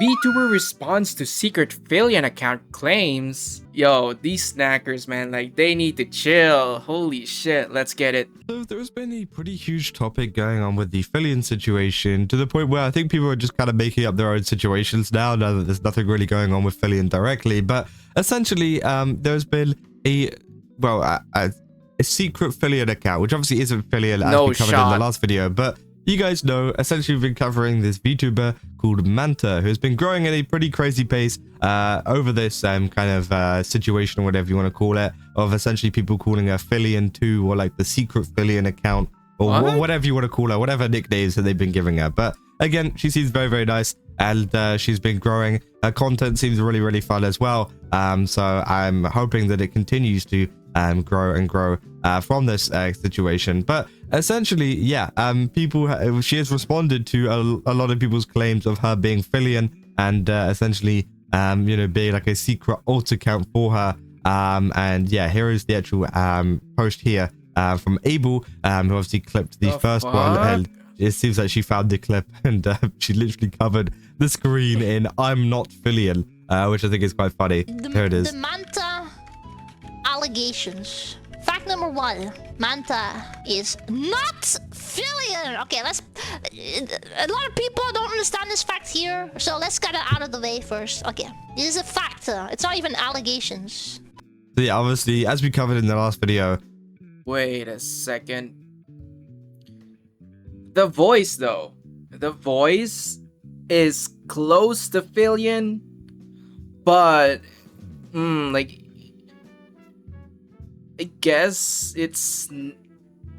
VTuber responds to secret Filian account claims. Yo, these snackers, man, like they need to chill. Holy shit, let's get it. So there's been a pretty huge topic going on with the Filian situation, to the point where I think people are just kind of making up their own situations now that there's nothing really going on with Filian directly. But essentially, there's been a secret Filian account, which obviously isn't Filian as we covered in the last video, but you guys know, essentially we've been covering this VTuber called Manta, who's been growing at a pretty crazy pace over this kind of situation, or whatever you want to call it, of essentially people calling her Filian 2, or like the secret Filian account, or whatever you want to call her, whatever nicknames that they've been giving her. But again, she seems very, very nice, and she's been growing. Her content seems really, really fun as well. So I'm hoping that it continues to grow and grow from this situation. But essentially, yeah, she has responded to a lot of people's claims of her being Filian, and essentially being like a secret alt account for her. And yeah, here is the actual post here from Abel, who obviously clipped the first one, and it seems like she found the clip, and she literally covered the screen in "I'm not Filian," which I think is quite funny. Here it is. The Manta allegations. Fact number 1, Manta is not Filian. Okay, a lot of people don't understand this fact here, so let's get it out of the way first. Okay, this is a fact. It's not even allegations. So yeah, obviously, as we covered in the last video. Wait a second. The voice, though. The voice is close to Filian, but like, I guess it's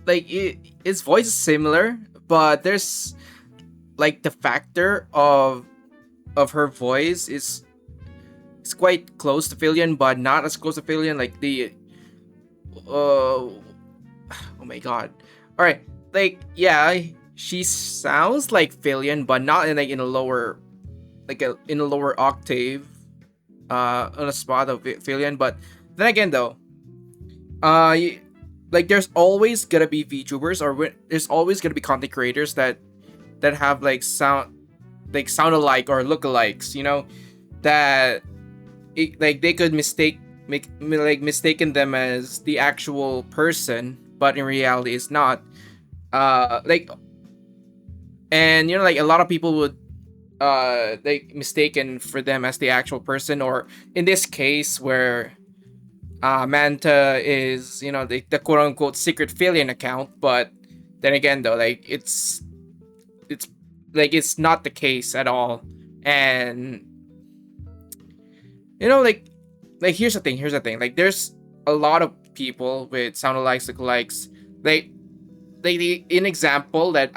like its voice is similar, but there's like the factor of her voice is quite close to Filian, but not as close to Filian. Like the oh my god. All right, like yeah, she sounds like Filian, but not in like in a lower octave on a spot of Filian. But then again, though, like there's always gonna be VTubers, or there's always gonna be content creators that have like sound alike or lookalikes, you know, that like they could mistaken them as the actual person, but in reality it's not. Like, and you know, like a lot of people would like mistaken for them as the actual person, or in this case where Manta is, you know, the quote unquote secret Filian account. But then again, though, like it's like it's not the case at all. And you know, like here's the thing, like there's a lot of people with sound-alikes, lookalikes. Like the example that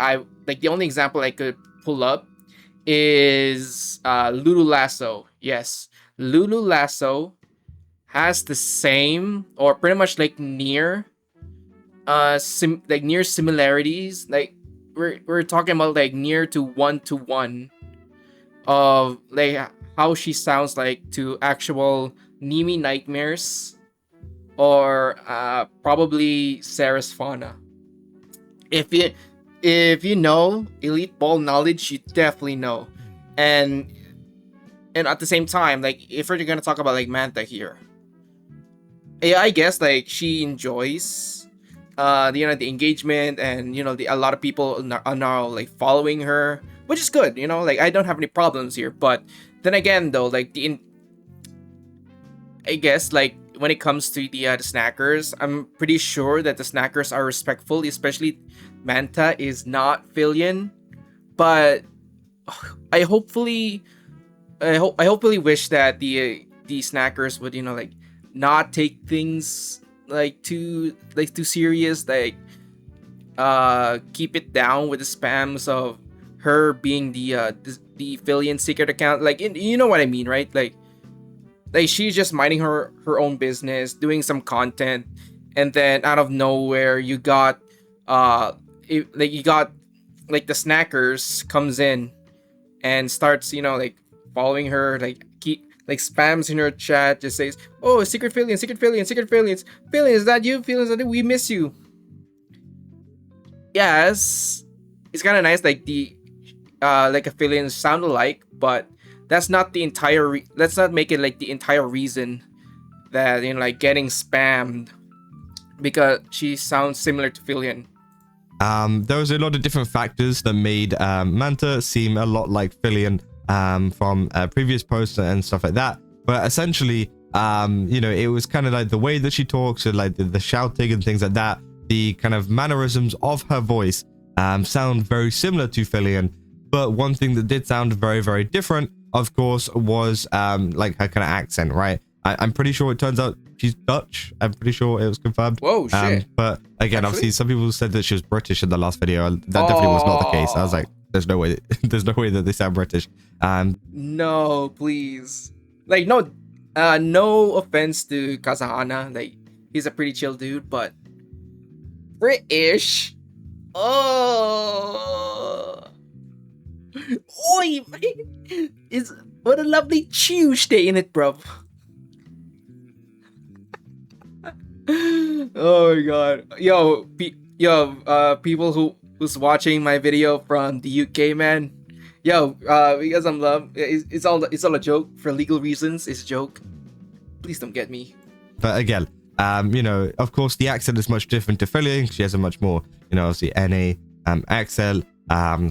the only example I could pull up is Lulu Lasso. Yes, Lulu Lasso has the same, or pretty much like near similarities. Like we're talking about like near to 1-to-1 of like how she sounds like to actual Nimi Nightmares, or probably Sarah's Fauna. If you know Elite Ball knowledge, you definitely know. And at the same time, like if we're gonna talk about like Manta here, yeah, I guess like she enjoys the engagement, and you know, a lot of people are now like following her, which is good, you know, like I don't have any problems here. But then again, though, like I guess like when it comes to the snackers, I'm pretty sure that the snackers are respectful, especially Manta is not Filian. But I hopefully wish that the snackers would, you know, like not take things like too serious, like keep it down with the spams of her being the Filian secret account. Like you know what I mean, right? Like she's just minding her own business, doing some content, and then out of nowhere you got the snackers comes in and starts, you know, like following her, like spams in her chat, just says, "Oh, secret Filian, Filian, is that you? Filian, is that you? We miss you." Yes, it's kind of nice, like the like a Filian sound alike, but that's not the entire. Let's not make it like the entire reason that like getting spammed because she sounds similar to Filian. There was a lot of different factors that made Manta seem a lot like Filian from previous posts and stuff like that. But essentially, it was kind of like the way that she talks and like the shouting and things like that. The kind of mannerisms of her voice sound very similar to Filian. But one thing that did sound very, very different, of course, was like her kind of accent, right? I'm pretty sure it turns out she's Dutch. I'm pretty sure it was confirmed. Whoa, shit. But again, obviously, some people said that she was British in the last video. And that definitely was not the case. I was like, there's no way. There's no way that they sound British. No, please. Like, no offense to Kazahana. Like, he's a pretty chill dude, but British. Oh. Oi, it's what a lovely Tuesday in it, bro. Oh my god, people who's watching my video from the UK, man. Because I'm love, it's all a joke for legal reasons. It's a joke. Please don't get me. But again, of course, the accent is much different to Filian. She has a much more, obviously NA accent.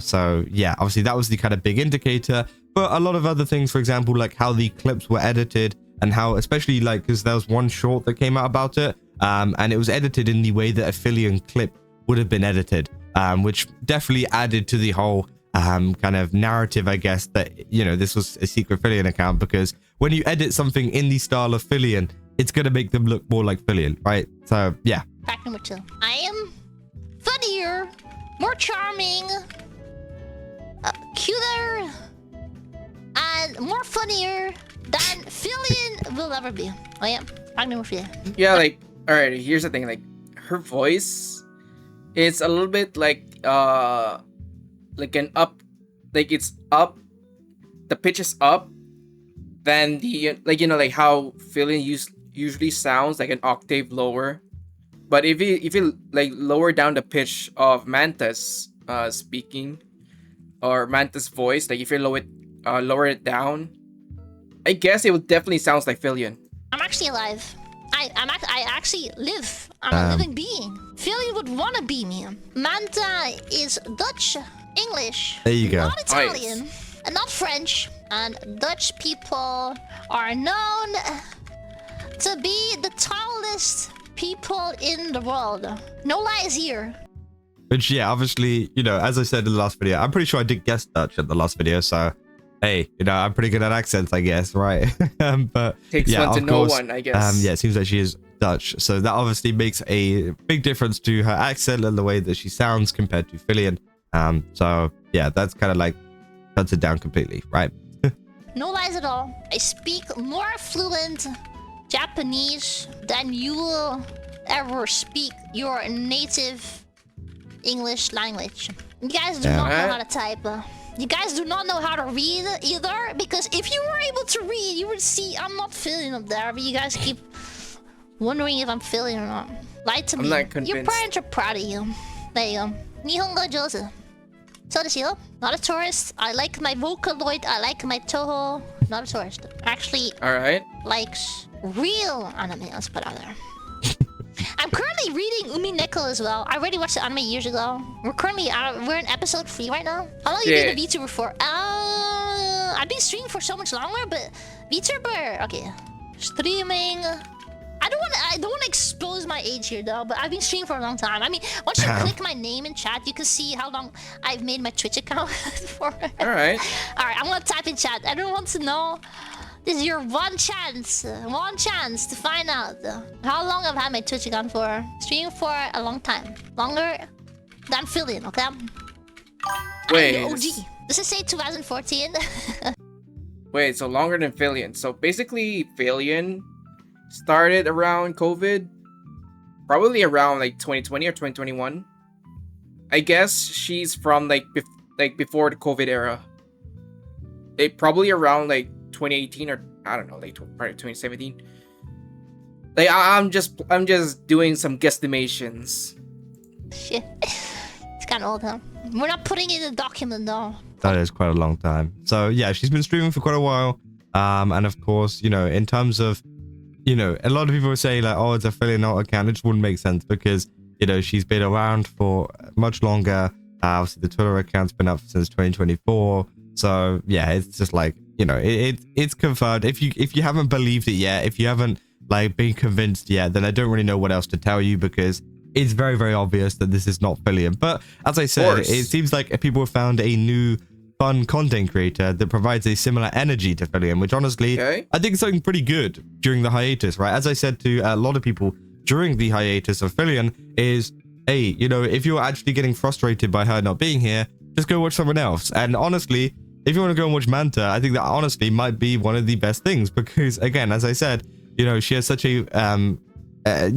So yeah, obviously that was the kind of big indicator. But a lot of other things, for example, like how the clips were edited and how, especially like, because there was one short that came out about it, and it was edited in the way that a Filian clip would have been edited, which definitely added to the whole kind of narrative, I guess, that, this was a secret Filian account, because when you edit something in the style of Filian, it's going to make them look more like Filian, right? So, yeah. Fact number 2. I am funnier, more charming, cuter, and more funnier than Filian will ever be. Oh yeah, fact number 3. Yeah, like, alright, here's the thing, like, her voice, it's a little bit like an up, like it's up, the pitch is up, than the, like, like how Filian usually sounds like an octave lower. But if you like lower down the pitch of Manta's speaking, or Manta's voice, like if you lower it down, I guess it would definitely sound like Filian. I'm actually alive. I actually live. I'm a living being. Filian would wanna be me. Manta is Dutch, English. There you go. Not Italian, and not French. And Dutch people are known to be the tallest people in the world. No lies here. Which, yeah, obviously, as I said in the last video, I'm pretty sure I did guess Dutch at the last video, so hey, I'm pretty good at accents, I guess, right? But takes yeah, one to of know course, one, I guess. yeah, it seems like she is Dutch, so that obviously makes a big difference to her accent and the way that she sounds compared to Filian. So yeah, that's kind of like cuts it down completely, right? No lies at all. I speak more fluent Japanese than you will ever speak your native English language. You guys do not know how to type. You guys do not know how to read either, because if you were able to read, you would see I'm not Filian up there, but you guys keep wondering if I'm Filian or not. Lie to me. I'm not convinced. Your parents are proud of you. There you go. Nihongo jozu. So desu yo. Not a tourist. I like my Vocaloid. I like my Toho. Not a tourist. Actually, alright, likes real anime. Let's put out there. I'm currently reading Umi Neko as well. I already watched the anime years ago. We're in episode 3 right now. How long have you been a VTuber for? I've been streaming for so much longer, but VTuber, okay. Streaming. I don't want to expose my age here though, but I've been streaming for a long time. I mean, once you click my name in chat, you can see how long I've made my Twitch account for. Alright, I'm gonna type in chat. Everyone wants to know. This is your one chance to find out how long I've had my Twitch account for. Streaming for a long time. Longer than Filian, okay? wait, I'm the OG. Does it say 2014? wait, so longer than Filian. So basically, Filian started around COVID, probably around like 2020 or 2021. I guess she's from like before the COVID era. Probably around like 2018 or I don't know, like probably 2017. Like I'm just doing some guesstimations. Shit, it's kind of old, huh? We're not putting it in the document though. That is quite a long time. So yeah, she's been streaming for quite a while. And of course, you know, in terms of, you know, a lot of people say like, oh, it's a Filian account. It just wouldn't make sense because, you know, she's been around for much longer. Obviously, the Twitter account's been up since 2024. So yeah, it's just like, you know, it's confirmed. If you haven't believed it yet, if you haven't like been convinced yet, then I don't really know what else to tell you because it's very, very obvious that this is not Filian. But as I said, it seems like people have found a new fun content creator that provides a similar energy to Filian, which honestly, I think is something pretty good during the hiatus, right? As I said to a lot of people during the hiatus of Filian is, hey, you know, if you're actually getting frustrated by her not being here, just go watch someone else. And honestly, if you want to go and watch Manta, I think that honestly might be one of the best things because, again, as I said, you know, she has such a, you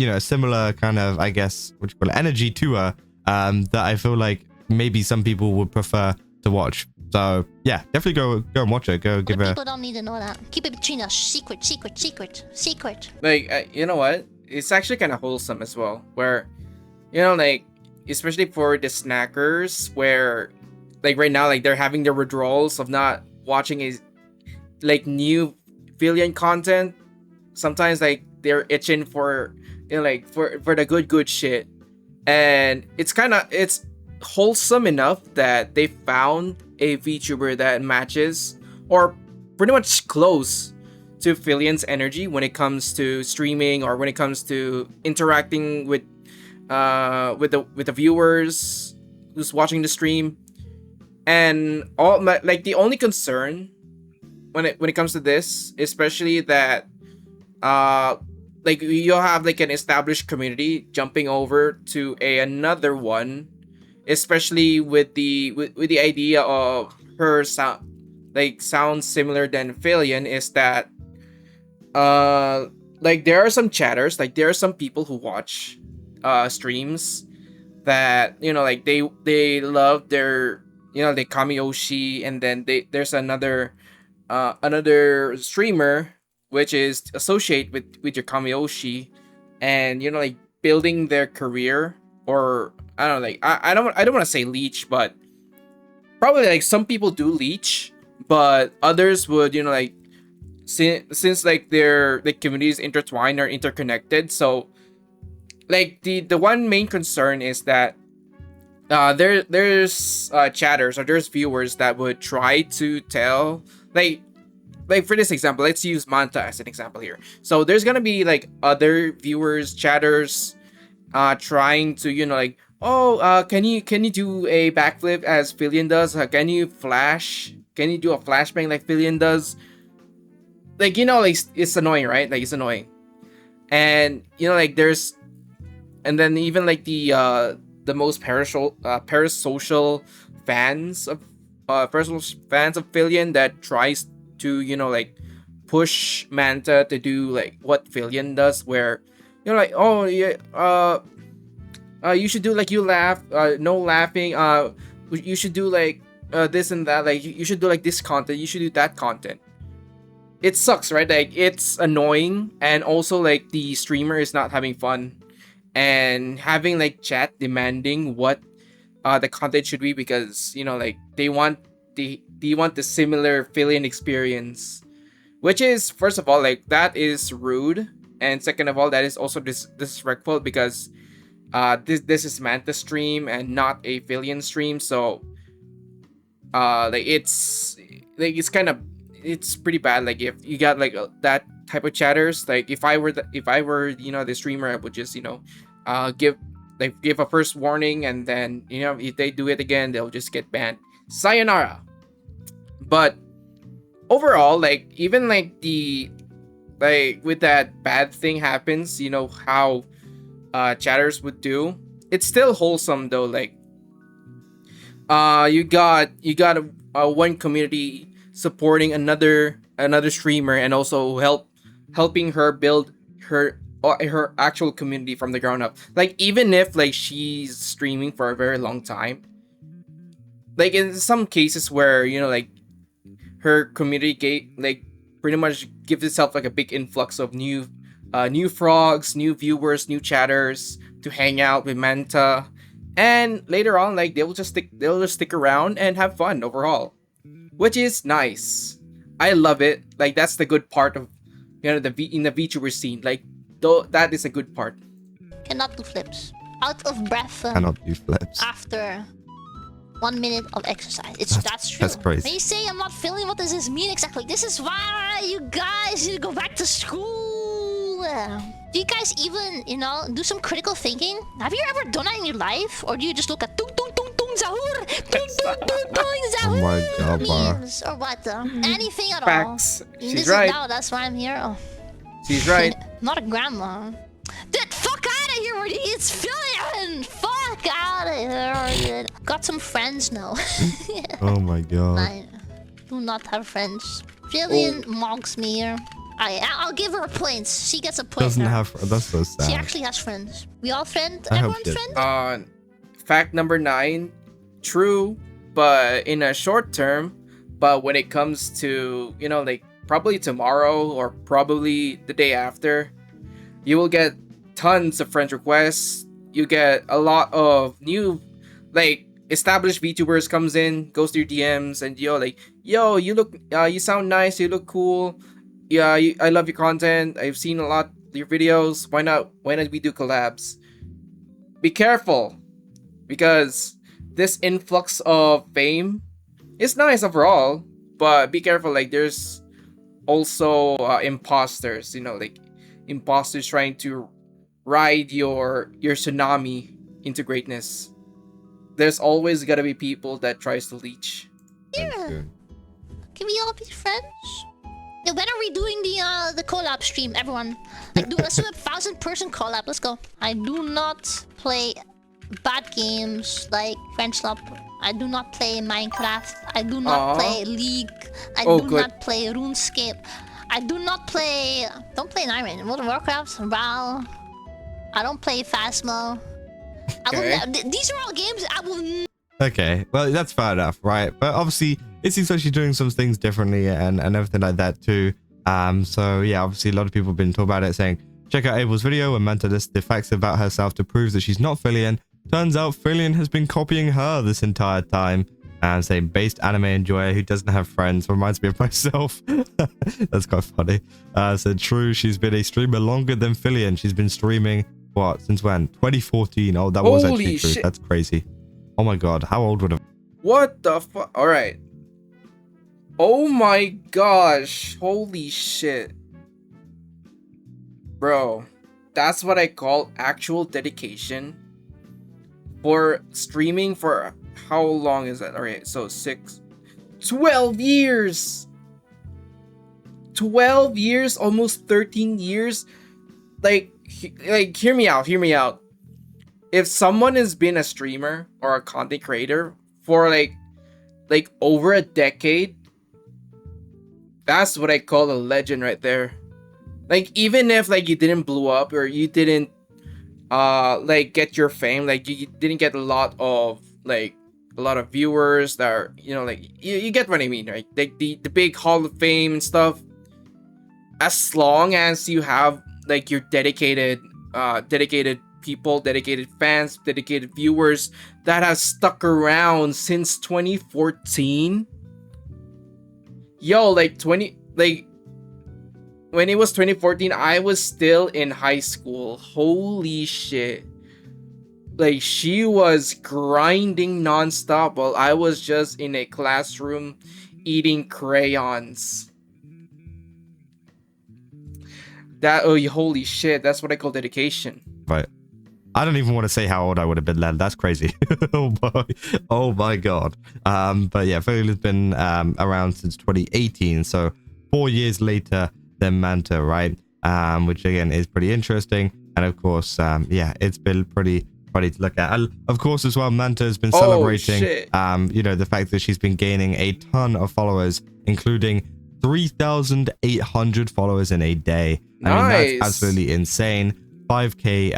know, a similar kind of, I guess, what you call it, energy to her that I feel like maybe some people would prefer to watch. So yeah, definitely go and watch it. Go give her. People don't need to know that. Keep it between us. Secret. Like, you know what? It's actually kind of wholesome as well. Where, you know, like, especially for the snackers, where, like, right now, like, they're having their withdrawals of not watching a, like, new Filian content. Sometimes, like, they're itching for, you know, like, for the good shit. And it's wholesome enough that they found a VTuber that matches or pretty much close to Filian's energy when it comes to streaming or when it comes to interacting with the viewers who's watching the stream. And like the only concern when it comes to this, especially that like you'll have like an established community jumping over to another one, especially with the idea of her sounds similar than Filian, is that like there are some chatters, like there are some people who watch streams that, you know, like they love their, you know, the Kamiyoshi, and then there's another streamer which is associate with your Kamiyoshi, and, you know, like building their career, or I don't know, like I don't want to say leech, but probably like some people do leech, but others would, you know, like since like their communities intertwined or interconnected. So like the one main concern is that there's chatters or there's viewers that would try to tell, like for this example, let's use Manta as an example here. So there's gonna be like other viewers, chatters, trying to, you know, like, oh, can you do a backflip as Filian does? Can you do a flashbang like Filian does? Like, you know, like it's annoying, right? Like it's annoying. And, you know, like there's, and then even like the most parasocial fans of Filian that tries to, you know, like push Manta to do like what Filian does, where, you know, like, oh yeah, you should do like, you laugh, no laughing, you should do like this and that, like you should do like this content, you should do that content. It sucks, right? Like it's annoying, and also like the streamer is not having fun and having like chat demanding what the content should be, because, you know, like they want the similar Filian experience, which is, first of all, like that is rude, and second of all, that is also disrespectful, because this is Manta's stream and not a Filian stream. So like it's pretty bad. Like if you got like that type of chatters, like if I were you know, the streamer, I would just, you know, give a first warning, and then, you know, if they do it again, they'll just get banned. Sayonara. But overall, like even like with that bad thing happens, you know how chatters would do, it's still wholesome though. Like you got one community supporting another streamer, and also helping her build her actual community from the ground up. Like even if like she's streaming for a very long time, like in some cases where, you know, like her community like pretty much gives itself like a big influx of new frogs, new viewers, new chatters to hang out with Manta, and later on, like they'll just stick around and have fun overall, which is nice. I love it. Like that's the good part of in the VTuber scene. Like though that is a good part. Cannot do flips. Out of breath. Cannot do flips. After 1 minute of exercise. That's true. That's crazy. When you say I'm not feeling, what does this mean exactly? This is why you guys need to go back to school. Do you guys even, do some critical thinking? Have you ever done that in your life? Or do you just look at tung tung tung tung zahur, tung tung tung tung zahur Oh my God, memes or what? Anything at Facts. all? She's right. That's why I'm here. Oh. She's right. Not a grandma. Dude, fuck out of here! It's Filian! Fuck out of here! Got some friends now. Oh my God. I do not have friends. Filian mogs me here. I'll give her points. She gets a point. Doesn't now. have. That's so sad. She actually has friends. We all friends? I hope Everyone's she friends? Fact number 9, true, but in a short term. But when it comes to, like probably tomorrow or probably the day after, you will get tons of friend requests. You get a lot of new, like established VTubers comes in, goes to your DMs, and yo, you look, you sound nice, you look cool. Yeah, I love your content. I've seen a lot of your videos. Why not we do collabs? Be careful, because this influx of fame is nice overall, but be careful. Like there's also imposters. Like imposters trying to ride your tsunami into greatness. There's always gotta be people that tries to leech. Yeah. Can we all be friends? Yeah, when are we doing the collab stream, everyone? Like, let's do a 1,000-person collab. Let's go. I do not play bad games like French Lop. I do not play Minecraft. I do not play League. I do not play RuneScape. I do not play... Don't play Iron. World of Warcraft, WoW. I don't play Phasmo. Okay. These are all games I will... Okay, well, that's fair enough, right? But obviously, it seems like she's doing some things differently and everything like that too. So yeah, obviously a lot of people have been talking about it, saying, check out Abel's video when Manta lists the facts about herself to prove that she's not Filian. Turns out Filian has been copying her this entire time. And saying, based anime enjoyer who doesn't have friends, reminds me of myself. That's quite funny. Said, true, she's been a streamer longer than Filian. She's been streaming, what, since when? 2014. Oh, that was actually true. That's crazy. Oh my God, how old would have... What the fuck? Alright. Oh my gosh. Holy shit. Bro, that's what I call actual dedication. For streaming for... How long is that? Alright, so 12 years! 12 years? Almost 13 years? Like, hear me out. If someone has been a streamer or a content creator for like over a decade, that's what I call a legend right there. Like, even if like you didn't blow up or you didn't like get your fame, like you didn't get a lot of viewers that are, like you get what I mean, right? Like the big Hall of Fame and stuff. As long as you have like your dedicated people, dedicated fans, dedicated viewers that have stuck around since 2014. Yo, when it was 2014, I was still in high school. Holy shit. Like, she was grinding nonstop while I was just in a classroom eating crayons. Holy shit, that's what I call dedication. Right. I don't even want to say how old I would have been then. That's crazy. Oh my God. But yeah, Filian has been around since 2018, so 4 years later than Manta, right? Which again is pretty interesting. And of course, yeah, it's been pretty funny to look at. And of course, as well, Manta has been celebrating, the fact that she's been gaining a ton of followers, including 3,800 followers in a day. Nice. I mean, that's absolutely insane. 5k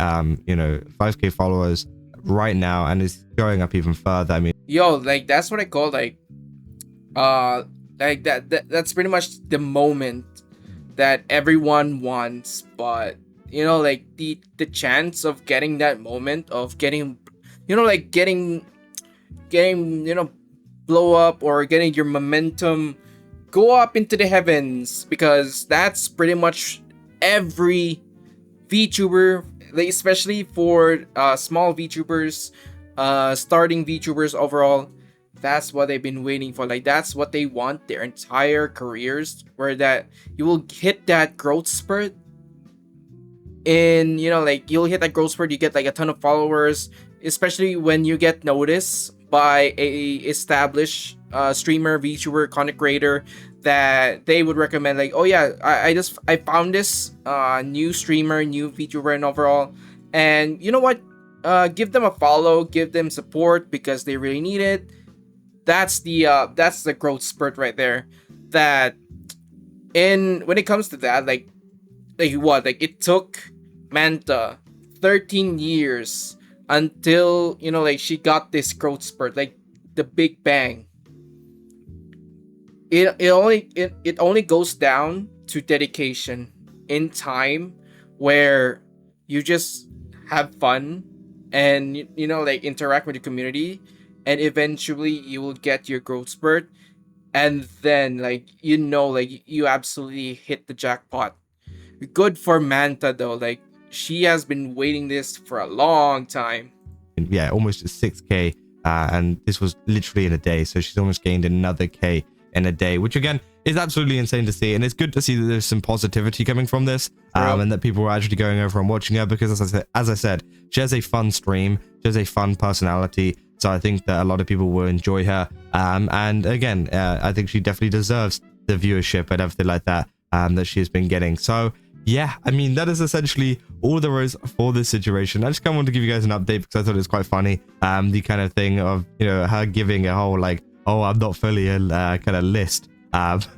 5k followers right now, and it's going up even further. I mean, yo, like that's what I call like that's pretty much the moment that everyone wants, but like the chance of getting that moment, of getting like getting blow up or getting your momentum go up into the heavens, because that's pretty much every VTuber, like, especially for small VTubers, starting VTubers overall. That's what they've been waiting for. Like, that's what they want their entire careers, where that you will hit that growth spurt. And like, you'll hit that growth spurt, you get like a ton of followers, especially when you get noticed by a established streamer, VTuber, content creator, that they would recommend, like, oh yeah, I found this new streamer, new VTuber, and overall, and you know what, give them a follow, give them support, because they really need it. That's the growth spurt right there. That, and when it comes to that, like what, like, it took Manta 13 years until like she got this growth spurt, like the big bang. It only goes down to dedication in time, where you just have fun and like interact with the community, and eventually you will get your growth spurt, and then like you absolutely hit the jackpot. Good for Manta though, like she has been waiting this for a long time. Yeah, almost 6k, and this was literally in a day, so she's almost gained another k in a day, which again is absolutely insane to see. And it's good to see that there's some positivity coming from this, and that people are actually going over and watching her, because as I said, she has a fun stream, she has a fun personality, so I think that a lot of people will enjoy her, and again, I think she definitely deserves the viewership and everything like that that she has been getting. So yeah, I mean, that is essentially all there is for this situation. I just kind of wanted to give you guys an update, because I thought it was quite funny, the kind of thing of her giving a whole like, oh, I'm not Filian kind of list.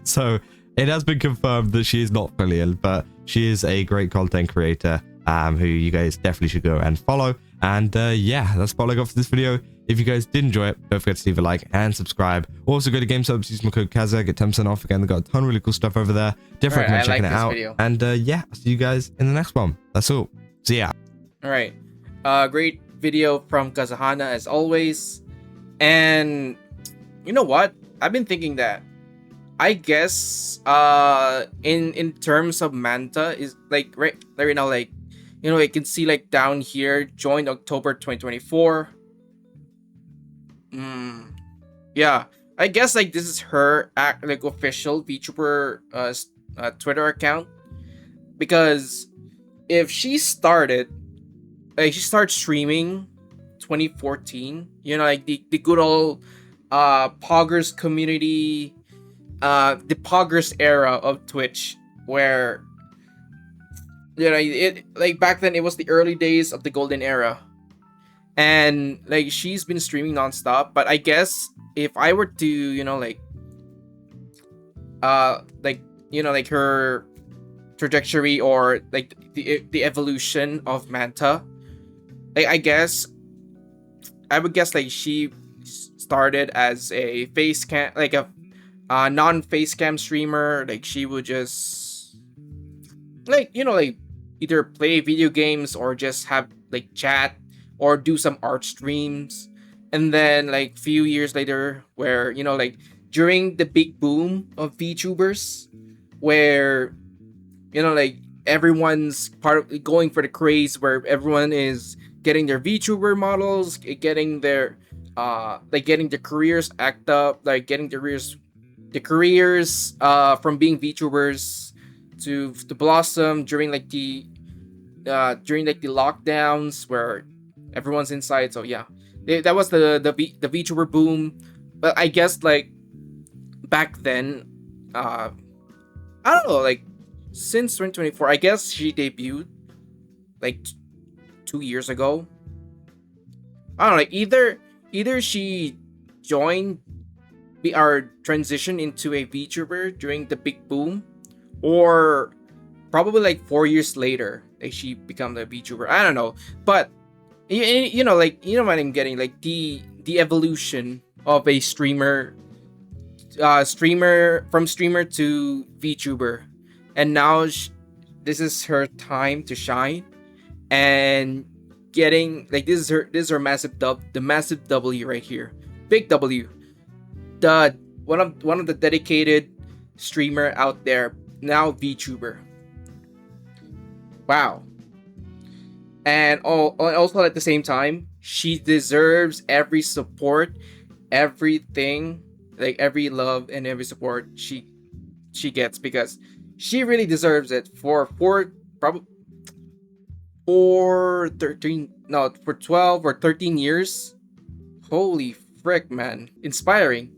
So it has been confirmed that she is not Filian, but she is a great content creator who you guys definitely should go and follow. And yeah, that's all I got for this video. If you guys did enjoy it, don't forget to leave a like and subscribe. Also, go to GameSubs, use my code Kazza, get 10% off. Again, they've got a ton of really cool stuff over there. Definitely recommend checking it out. Video. And yeah, I'll see you guys in the next one. That's all. See ya. All right. Great video from Kazahana as always. And you know what? I've been thinking that I guess in terms of Manta is like right now, like I can see like down here, joined October 2024. Yeah, I guess like this is her like official VTuber Twitter account, because if she started streaming 2014, like the good old Poggers community, the Poggers era of Twitch, where it like back then it was the early days of the golden era, and like she's been streaming nonstop. But I guess if I were to like her trajectory, or like the evolution of Manta, like I would guess like she started as a face cam, like a non-face cam streamer. Like she would just like like either play video games or just have like chat or do some art streams. And then like few years later, where like during the big boom of VTubers, where like everyone's going for the craze, where everyone is getting their VTuber models, getting their getting their careers act up, like getting the careers from being VTubers to blossom during like the lockdowns, where everyone's inside. So yeah, that was the VTuber boom. But I guess like back then, I don't know, like since 2024, I guess she debuted like 2 years ago. I don't know, like either she joined or transitioned into a VTuber during the big boom, or probably like 4 years later, like she became a VTuber. I don't know, but like what I'm getting, like the evolution of a streamer from streamer to VTuber, and now this is her time to shine. And getting like this is her massive dub, the massive W right here, big W, the one of the dedicated streamer out there, now VTuber. Wow. And also at the same time, she deserves every support, everything, like every love and every support she gets, because she really deserves it for 12 or 13 years. Holy frick, man. Inspiring.